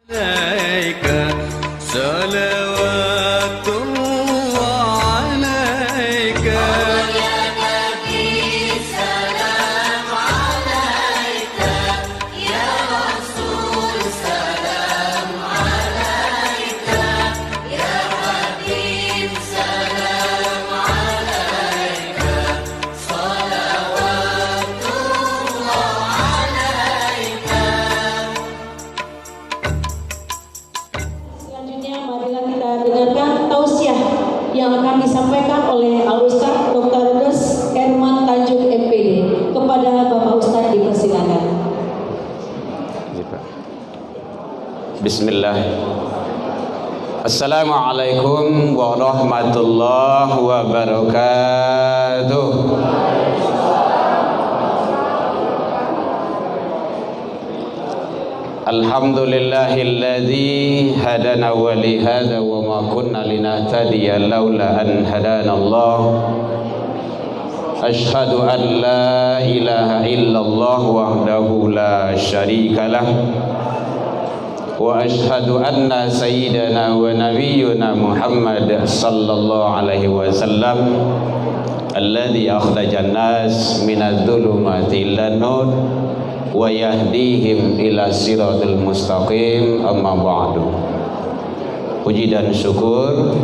عليك صلوات الله عليك يا نبي سلام عليك يا رسول سلام عليك يا حبيب سلام عليك صلوات الله عليك. Selanjutnya marilah kita dengarkan tausiah yang akan disampaikan oleh Al-Ustaz Dr. Des Herman Tanjung MPD. Kepada Bapak Ustaz dipersilakan. Bismillah. Assalamualaikum warahmatullahi wabarakatuh. Alhamdulillahilladzi hadana wa li hadza wa ma kunna linahtadiya laula an hadana Allah. Ashhadu an la ilaha illallah wahdahu la syarika lah. Wa ashhadu anna sayyidana wa nabiyyuna Muhammad sallallahu alaihi wasallam alladhi akhrajan nas minadh-dhulumati ilan nur wa yahdihim ila siratal mustaqim. Amma ba'du. Puji dan syukur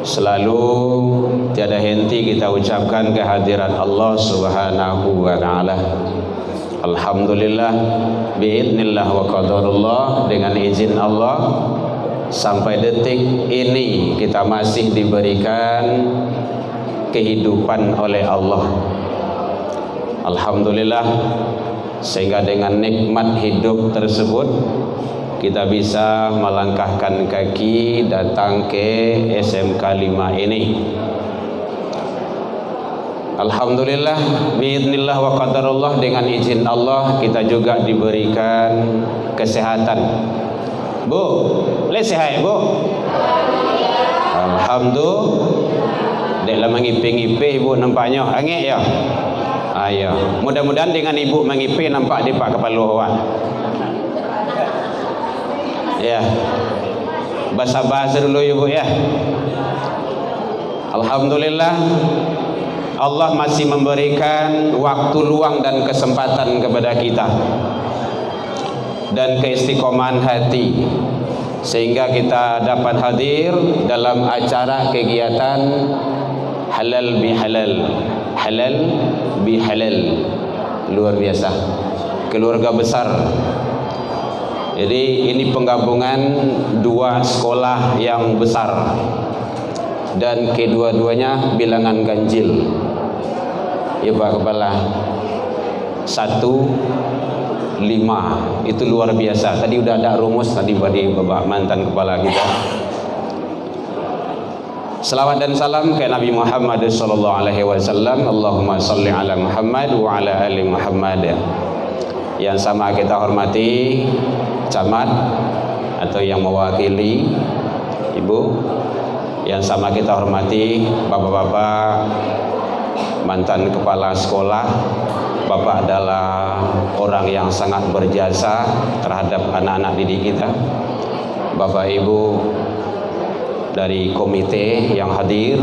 selalu tiada henti kita ucapkan kehadiran Allah Subhanahu wa taala. Alhamdulillah biidznillah wa qadarullah, dengan izin Allah sampai detik ini kita masih diberikan kehidupan oleh Allah. Alhamdulillah, sehingga dengan nikmat hidup tersebut kita bisa melangkahkan kaki datang ke SMK 5 ini. Alhamdulillah biidznillah wa qadarullah, dengan izin Allah kita juga diberikan kesehatan. Bu, boleh sehat Bu? Alhamdulillah. Dek lah mengipih-ngipih Ibu nampaknya angin ya. Ayo, mudah-mudahan dengan Ibu mengipih nampak di pak kepala awak. Ya, bahasa-bahasa dulu Ibu ya. Alhamdulillah, Allah masih memberikan waktu luang dan kesempatan kepada kita dan keistiqomahan hati sehingga kita dapat hadir dalam acara kegiatan halal bihalal, halal bihalal. Luar biasa, keluarga besar. Jadi ini penggabungan dua sekolah yang besar dan kedua-duanya bilangan ganjil. Ya Pak Kepala, 1, 5 itu luar biasa. Tadi udah ada rumus tadi dari Bapak mantan kepala kita. Selawat dan salam ke Nabi Muhammad sallallahu alaihi wasallam. Allahumma shalli ala Muhammad wa ala ali Muhammad. Yang sama kita hormati camat atau yang mewakili Ibu, yang sama kita hormati bapak-bapak mantan kepala sekolah. Bapak adalah orang yang sangat berjasa terhadap anak-anak didik kita. Bapak Ibu dari komite yang hadir,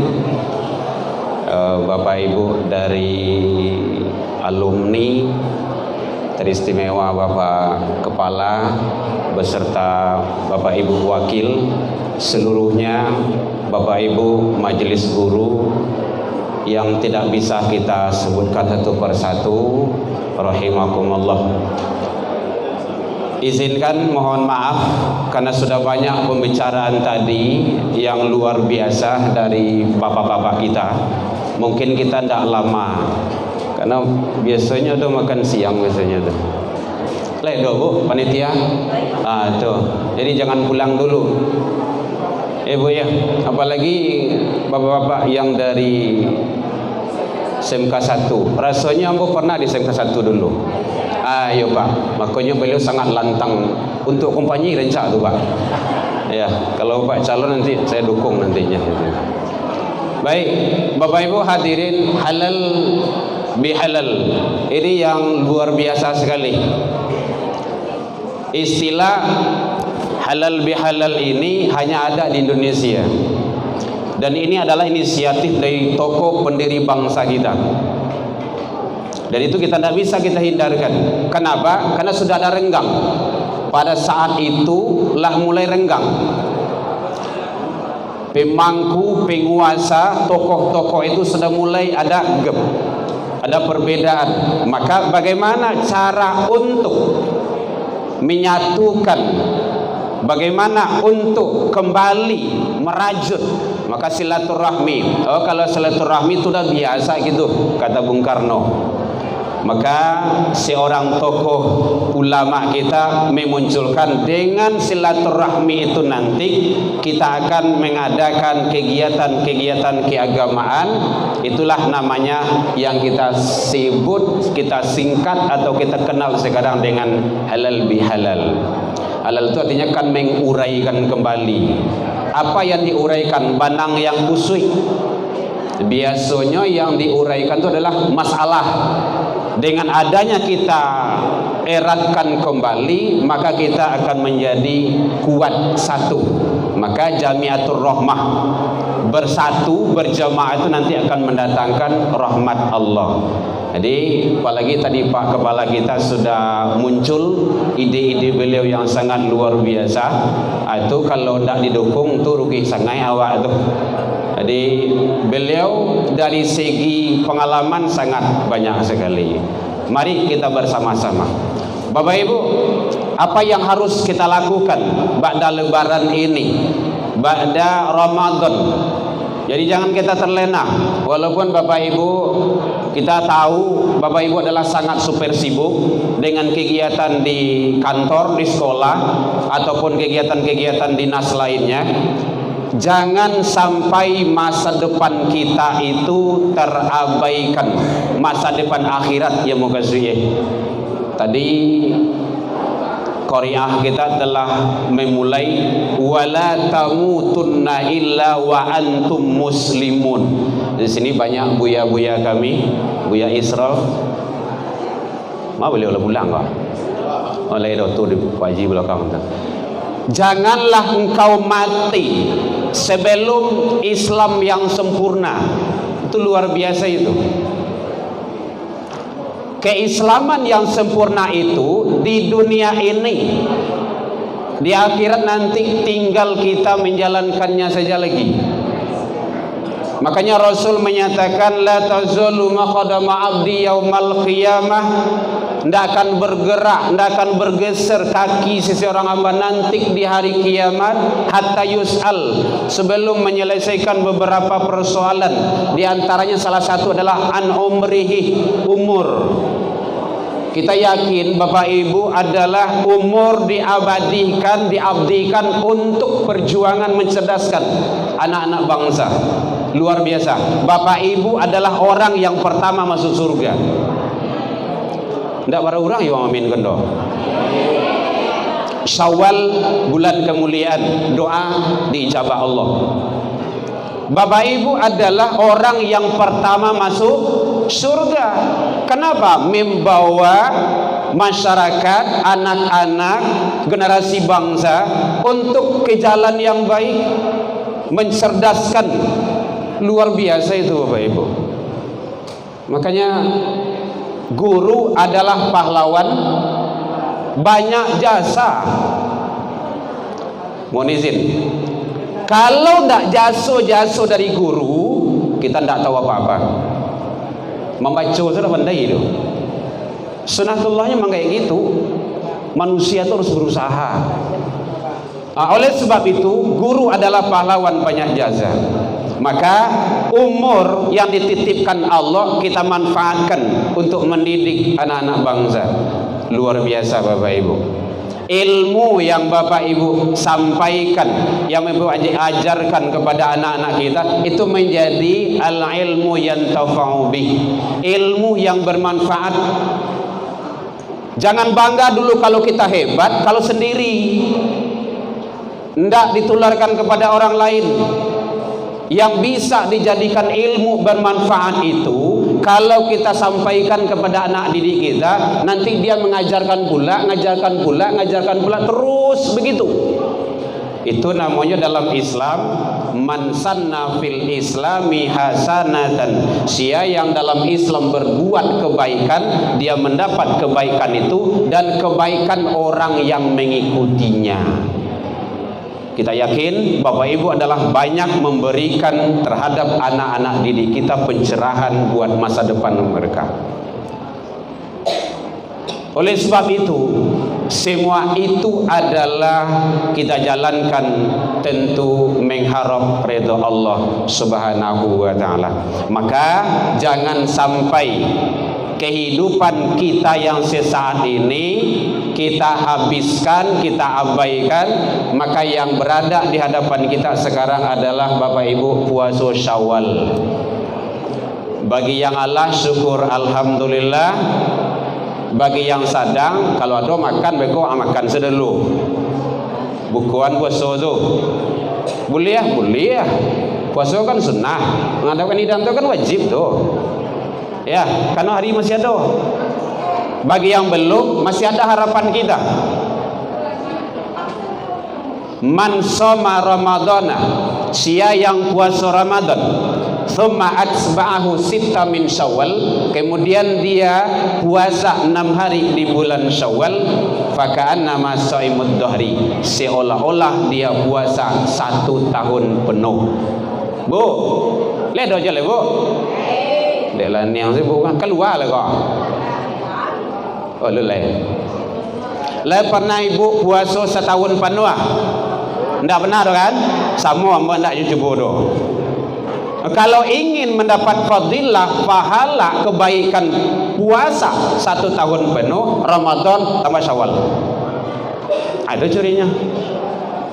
Bapak Ibu dari alumni, teristimewa Bapak Kepala beserta Bapak Ibu Wakil, seluruhnya Bapak Ibu Majelis Guru yang tidak bisa kita sebutkan satu persatu, rahimakumullah. Izinkan mohon maaf karena sudah banyak pembicaraan tadi yang luar biasa dari bapak-bapak kita. Mungkin kita tidak lama karena biasanya udah makan siang biasanya tuh. Lek do Bu panitia. Tuh. Jadi jangan pulang dulu. Bu ya, apalagi bapak-bapak yang dari SMK 1. Rasanya ambo pernah di SMK 1 dulu. Ayo Pak, makanya beliau sangat lantang untuk kompanyi rencana tuh Pak. Ya, kalau Pak calon nanti saya dukung nantinya. Baik, Bapak Ibu hadirin halal bihalal. Ini yang luar biasa sekali. Istilah halal bihalal ini hanya ada di Indonesia. Dan ini adalah inisiatif dari tokoh pendiri bangsa kita. Dan itu kita tidak bisa kita hindarkan. Kenapa? Karena sudah ada renggang. Pada saat itu lah mulai renggang. Pemangku, penguasa, tokoh-tokoh itu sudah mulai ada gap, ada perbedaan. Maka bagaimana cara untuk menyatukan, bagaimana untuk kembali merajut? Maka silaturahmi. Oh, kalau silaturahmi itu sudah biasa gitu, kata Bung Karno. Maka seorang tokoh ulama kita memunculkan, dengan silaturahmi itu nanti kita akan mengadakan kegiatan-kegiatan keagamaan. Itulah namanya yang kita sebut, kita singkat atau kita kenal sekarang dengan halal bihalal. Halal itu artinya kan menguraikan kembali. Apa yang diuraikan? Banang yang kusui. Biasanya yang diuraikan itu adalah masalah. Dengan adanya kita eratkan kembali, maka kita akan menjadi kuat satu. Maka Jamiatur Rahmah, bersatu berjamaah itu nanti akan mendatangkan rahmat Allah. Jadi apalagi tadi Pak Kepala kita sudah muncul ide-ide beliau yang sangat luar biasa. Itu kalau tidak didukung tuh rugi sangai awak tuh. Jadi beliau dari segi pengalaman sangat banyak sekali. Mari kita bersama-sama. Bapak Ibu, apa yang harus kita lakukan ba'da lebaran ini, ba'da Ramadan? Jadi jangan kita terlena. Walaupun Bapak Ibu, kita tahu Bapak Ibu adalah sangat super sibuk dengan kegiatan di kantor, di sekolah, ataupun kegiatan-kegiatan dinas lainnya. Jangan sampai masa depan kita itu terabaikan, masa depan akhirat yang mau kasih. Tadi Qari'ah kita telah memulai wala tamutunna illa wa antum muslimun. Di sini banyak buya-buya kami, Buya Israel. Mau beliau pulang kok. Oleh doktor di Haji belakang. Janganlah engkau mati sebelum Islam yang sempurna. Itu luar biasa itu. Keislaman yang sempurna itu di dunia ini, di akhirat nanti tinggal kita menjalankannya saja lagi. Makanya Rasul menyatakan la tazulu maqdama 'abdi yaumal qiyamah, tidak akan bergerak, tidak akan bergeser kaki seseorang hamba nanti di hari kiamat hatta yus'al, sebelum menyelesaikan beberapa persoalan. Di antaranya salah satu adalah an umrihi, umur. Kita yakin Bapak Ibu adalah umur diabadikan, diabdikan untuk perjuangan mencerdaskan anak-anak bangsa. Luar biasa. Bapak Ibu adalah orang yang pertama masuk surga. Tidak para orang yang amin kendo. Syawal, bulan kemuliaan, doa diijabah Allah. Bapak Ibu adalah orang yang pertama masuk surga. Kenapa? Membawa masyarakat, anak-anak, generasi bangsa untuk ke jalan yang baik, mencerdaskan. Luar biasa itu Bapak Ibu. Makanya guru adalah pahlawan, banyak jasa. Mohon izin, kalau tidak jaso dari guru, kita tidak tahu apa-apa. Membaca sudah pandai itu. Sunatullahnya memang kayak gitu. Manusia itu harus berusaha. Oleh sebab itu, guru adalah pahlawan banyak jasa. Maka umur yang dititipkan Allah kita manfaatkan untuk mendidik anak-anak bangsa. Luar biasa Bapak Ibu. Ilmu yang Bapak Ibu sampaikan, yang Bapak ajarkan kepada anak-anak kita, itu menjadi al-ilmu yantafa'u bih, ilmu yang bermanfaat. Jangan bangga dulu kalau kita hebat, kalau sendiri. Tidak ditularkan kepada orang lain. Yang bisa dijadikan ilmu bermanfaat itu kalau kita sampaikan kepada anak didik kita, nanti dia mengajarkan pula, ngajarkan pula terus begitu. Itu namanya dalam Islam man sanna fil islami hasanatan. Sia yang dalam Islam berbuat kebaikan, dia mendapat kebaikan itu dan kebaikan orang yang mengikutinya. Kita yakin Bapak Ibu adalah banyak memberikan terhadap anak-anak didik kita pencerahan buat masa depan mereka. Oleh sebab itu, semua itu adalah kita jalankan tentu mengharap ridha Allah Subhanahu wa taala. Maka jangan sampai kehidupan kita yang sesaat ini kita habiskan, kita abaikan. Maka yang berada di hadapan kita sekarang adalah Bapak Ibu puasa Syawal. Bagi yang Allah syukur alhamdulillah. Bagi yang sadang, kalau ada makan beko makan sedelu. Bukuan puasa tu boleh ya, boleh ya. Puasa kan sunnah, mengadakan hidan tu kan wajib tu. Ya, karena hari masih ada. Bagi yang belum, masih ada harapan kita. Man shoma Ramadana, sia yang puasa Ramadan, thumma atsba'ahu sitta min Syawal, kemudian dia puasa 6 hari di bulan Syawal, faka'annama shaimud dahri, seolah-olah dia puasa 1 tahun penuh. Bu, lihat aja le bu. Dek lah ni yang sibuk kan keluar lah kok. Oh lelai. Lah pernah ibu puasa 1 tahun penuh ah? Ndak pernah tu kan? Sama mbak ndak cuba tu. Kalau ingin mendapat fadilah, pahala, kebaikan puasa 1 tahun penuh, Ramadan tambah Syawal. Ada curinya.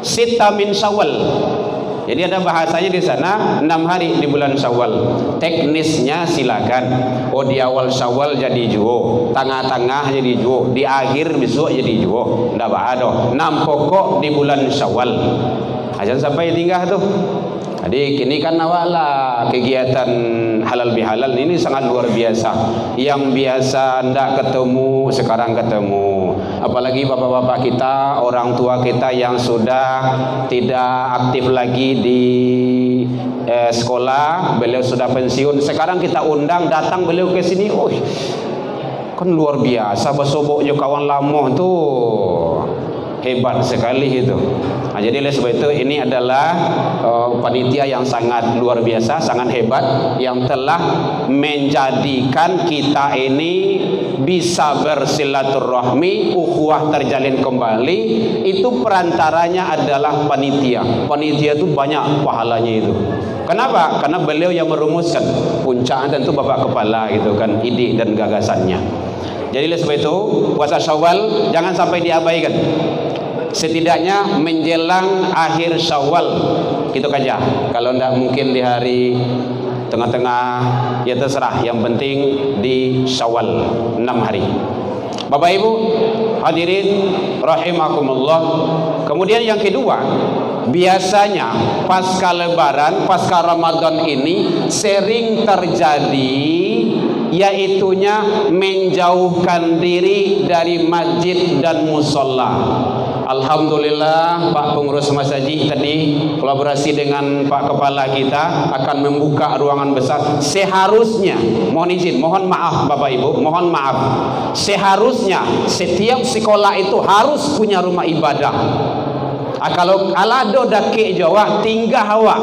Sita min Syawal. Jadi ada bahasanya di sana 6 hari di bulan Syawal. Teknisnya silakan. Oh di awal Syawal jadi juo, tengah-tengah jadi juo, di akhir besok jadi juo. Ndak ada. 6 pokok di bulan Syawal. Ajan sampai tinggal tuh. Jadi kini kan awaklah kegiatan halal bihalal ini sangat luar biasa. Yang biasa ndak ketemu sekarang ketemu. Apalagi bapak-bapak kita, orang tua kita yang sudah tidak aktif lagi di sekolah, beliau sudah pensiun. Sekarang kita undang datang beliau ke sini. Oh, kan luar biasa bersoboknya kawan lama tuh. Hebat sekali itu. Nah, jadi oleh sebab itu ini adalah panitia yang sangat luar biasa, sangat hebat, yang telah menjadikan kita ini bisa bersilaturahmi, ukhuwah terjalin kembali. Itu perantaranya adalah panitia. Panitia itu banyak pahalanya itu. Kenapa? Karena beliau yang merumuskan. Puncaknya tentu Bapak Kepala gitu kan, ide dan gagasannya. Jadi oleh sebab itu puasa Syawal jangan sampai diabaikan. Setidaknya menjelang akhir Syawal gitu aja. Kalau tidak mungkin di hari tengah-tengah ya terserah. Yang penting di Syawal 6 hari. Bapak Ibu hadirin rahimakumullah. Kemudian yang kedua, biasanya pasca Lebaran, pasca Ramadan ini sering terjadi yaitunya menjauhkan diri dari masjid dan musola. Alhamdulillah Pak Pengurus Masjid tadi kolaborasi dengan Pak Kepala kita akan membuka ruangan besar. Seharusnya, mohon izin, mohon maaf Bapak Ibu, mohon maaf. Seharusnya setiap sekolah itu harus punya rumah ibadah. Kalau alado dake Jawa tinggal awak.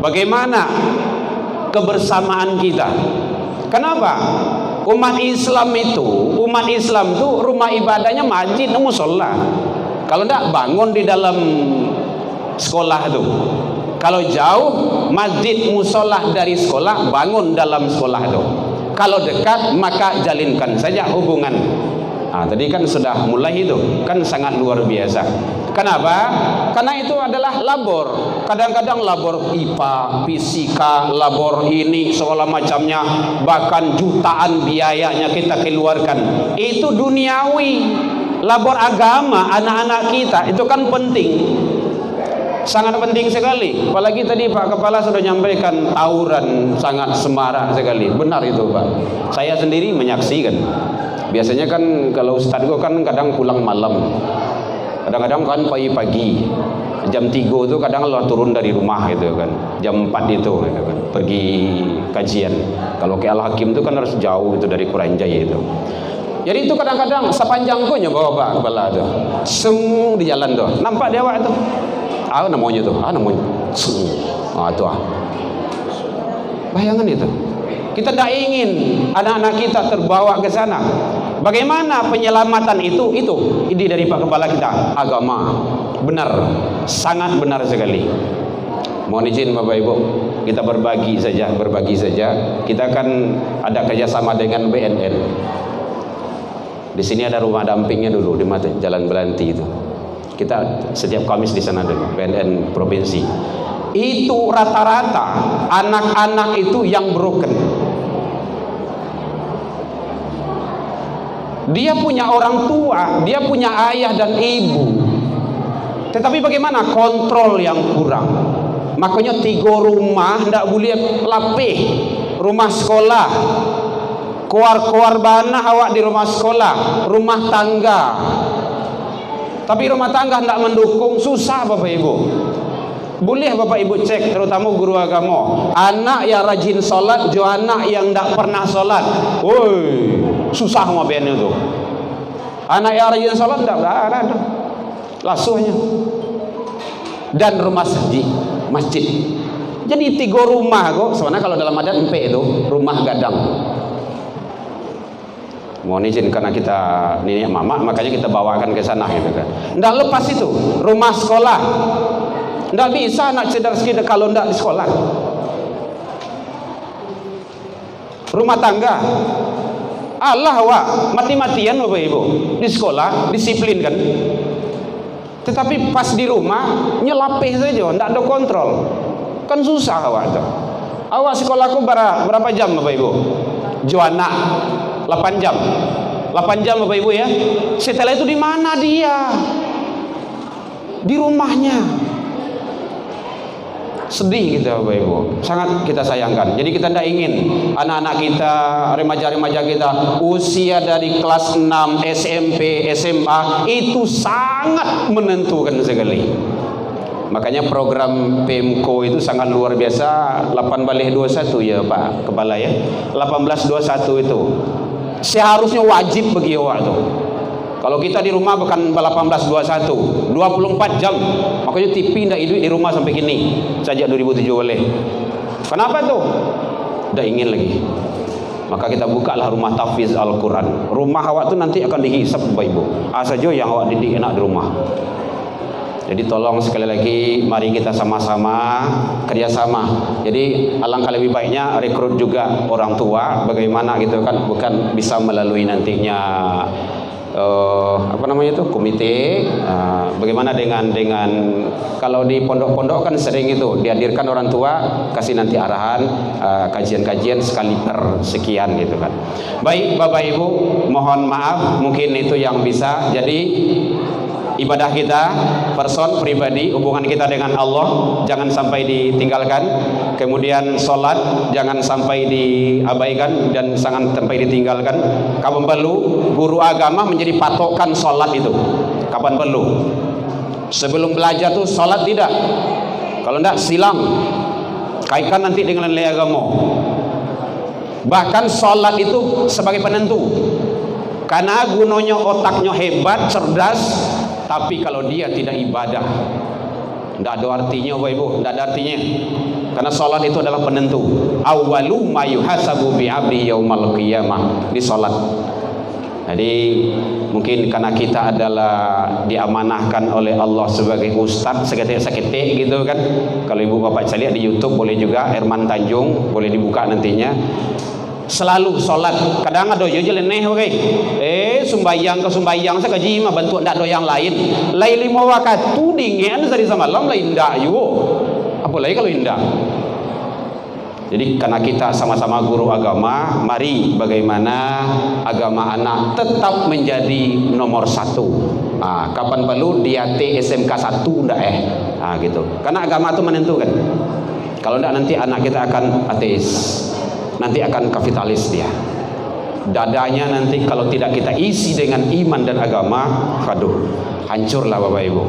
Bagaimana kebersamaan kita? Kenapa? Umat Islam itu rumah ibadahnya masjid dan musola. Kalau tidak bangun di dalam sekolah itu. Kalau jauh masjid musola dari sekolah, bangun dalam sekolah itu. Kalau dekat maka jalinkan saja hubungan. Nah, tadi kan sudah mulai itu, kan sangat luar biasa. Kenapa? Karena itu adalah labor. Kadang-kadang labor IPA, fisika, labor ini segala macamnya, bahkan jutaan biayanya kita keluarkan. Itu duniawi. Labor agama anak-anak kita itu kan penting. Sangat penting sekali. Apalagi tadi Pak Kepala sudah menyampaikan tawuran sangat semarak sekali. Benar itu Pak. Saya sendiri menyaksikan. Biasanya kan kalau ustadz gue kan kadang pulang malam, kadang-kadang kan pagi-pagi. Jam 3 itu kadang lo turun dari rumah gitu kan. Jam 4 itu gitu kan. Pergi kajian. Kalau ke Al-Hakim itu kan harus jauh itu dari Kuranjaya itu. Jadi itu kadang-kadang sepanjang kunya bawa Pak kepala tuh. Semu di jalan tuh. Nampak dia awak tuh. Namanya tuh. Namanya. Tuh. Bayangan itu. Kita tidak ingin anak-anak kita terbawa ke sana. Bagaimana penyelamatan itu? Itu ide dari Pak Kepala kita. Agama. Benar. Sangat benar sekali. Mohon izin Bapak Ibu, kita berbagi saja. Kita kan ada kerjasama dengan BNN. Di sini ada rumah dampingnya dulu di Jalan Belanti itu. Kita setiap Kamis di sana dulu, BNN provinsi. Itu rata-rata anak-anak itu yang broken. Dia punya orang tua, dia punya ayah dan ibu. Tetapi bagaimana? Kontrol yang kurang. Makanya 3 rumah tidak boleh lapih. Rumah sekolah, keluar bana awak di rumah sekolah, rumah tangga. Tapi rumah tangga tidak mendukung, susah Bapak Ibu. Boleh Bapak Ibu cek, terutama guru agama, anak yang rajin sholat, jo anak yang tidak pernah sholat. Woi, susah sama ben itu. Anak yang rajin sholat tidak ada, lasuhnya. Dan rumah masjid. Jadi 3 rumah kok. Sebenarnya kalau dalam adat empe itu rumah gadang. Mohon izin karena kita nenek mama, makanya kita bawakan ke sana gitu kan. Nggak lepas itu rumah sekolah. Nggak bisa anak cedar sekitar kalau nggak di sekolah. Rumah tangga. Allah wak mati-matian Bapak Ibu di sekolah disiplin kan. Tetapi pas di rumah nyelapih saja, nggak ada kontrol. Kan susah awak tuh. Awak sekolahku berapa jam Bapak Ibu? Joana 8 jam. 8 jam Bapak Ibu ya. Setelah itu di mana dia? Di rumahnya. Sedih kita Bapak Ibu. Sangat kita sayangkan. Jadi kita tidak ingin anak-anak kita, remaja-remaja kita usia dari kelas 6, SMP, SMA itu sangat menentukan sekali. Makanya program PMKO itu sangat luar biasa. 1821 ya Pak Kepala ya. 1821 itu seharusnya wajib bagi awak tuh. Kalau kita di rumah bukan 1821, 24 jam. Makanya TV tidak hidup di rumah sampai kini. Sejak 2007 boleh. Kenapa tuh? Tidak ingin lagi. Maka kita bukalah rumah tahfiz Al-Quran. Rumah awak tuh nanti akan dihisap Bapak Ibu. Saja yang awak didik enak di rumah. Jadi tolong sekali lagi mari kita sama-sama kerjasama. Jadi alangkah lebih baiknya rekrut juga orang tua. Bagaimana gitu kan? Bukan bisa melalui nantinya komite. Bagaimana dengan kalau di pondok-pondok kan sering itu dihadirkan orang tua, kasih nanti arahan kajian-kajian sekali per sekian gitu kan. Baik Bapak Ibu, mohon maaf mungkin itu yang bisa. Jadi ibadah kita, person pribadi, hubungan kita dengan Allah jangan sampai ditinggalkan. Kemudian sholat jangan sampai diabaikan dan jangan sampai ditinggalkan. Kapan perlu guru agama menjadi patokan sholat itu. Kapan perlu? Sebelum belajar tuh sholat tidak. Kalau tidak silang. Kaitkan nanti dengan nilai agama. Bahkan sholat itu sebagai penentu. Karena gunanya otaknya hebat, cerdas. Tapi kalau dia tidak ibadah, tidak ada artinya Bapak Ibu, tidak ada artinya. Karena sholat itu adalah penentu. Awwalu ma yuhasabu bi 'abdi yaumal qiyamah, di sholat. Jadi mungkin karena kita adalah diamanahkan oleh Allah sebagai ustaz seketik gitu kan. Kalau ibu bapak saya lihat di YouTube boleh juga, Herman Tanjung boleh dibuka nantinya. Selalu sholat. Kadang ada je leneh oke. Sumbayang ke sumbayang sekaji mah bantu ndak ada yang lain. Lai 5 waktu dingin dari semalam lain ndak yo. Apalagi kalau indah. Jadi karena kita sama-sama guru agama, mari bagaimana agama anak tetap menjadi nomor 1. Kapan perlu dia SMK 1 ndak gitu. Karena agama itu menentukan. Kalau ndak nanti anak kita akan ateis. Nanti akan kapitalis dia. Dadanya nanti kalau tidak kita isi dengan iman dan agama, hancurlah Bapak Ibu.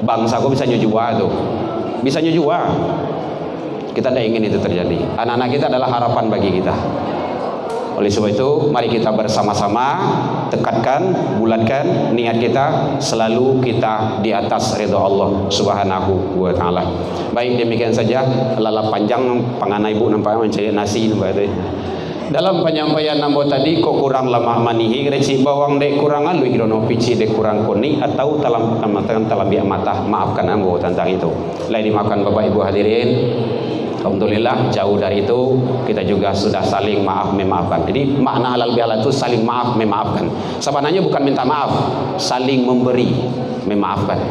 bangsaku bisa nyujua tuh, bisa nyujua. Kita tidak ingin itu terjadi. Anak-anak kita adalah harapan bagi kita. Oleh sebab itu, mari kita bersama-sama tekadkan, bulatkan niat kita selalu kita di atas ridha Allah Subhanahu wa taala. Baik, demikian saja lala panjang panganai ibu nampak mencari nasi nampak itu. Dalam penyampaian nambo tadi kok kurang lama manihi reci bawang dek kurang alu hirono pici dek kurang koni atau talam biak mata, maafkan ambo tentang itu. Lain dimakan Bapak Ibu hadirin. Alhamdulillah jauh dari itu kita juga sudah saling maaf memaafkan. Jadi makna halal bihalal itu saling maaf memaafkan. Sebenarnya bukan minta maaf, saling memberi memaafkan.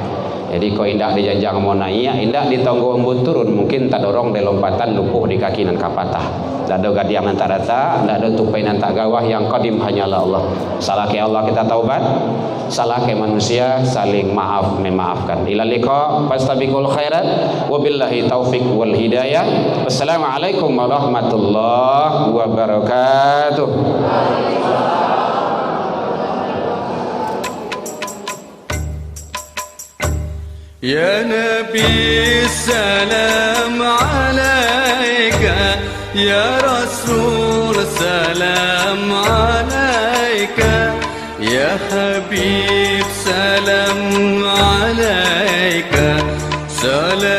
Jadi kau indak dijanjang mau naik, indak ditonggo embut turun, mungkin tak dorong di lompatan lupuh di kaki nan kapatah. Tak ada gadiang nan tak rata, tak ada tupai nan tak gawah, yang qadim hanyalah Allah. Salah ke Allah kita taubat, salah ke manusia saling maaf memaafkan. Ila liqa fastabiqul khairat wabillahi taufik wal hidayah. Wassalamualaikum warahmatullahi wabarakatuh. يا نبي السلام عليك يا رسول سلام عليك يا حبيب سلام عليك سلام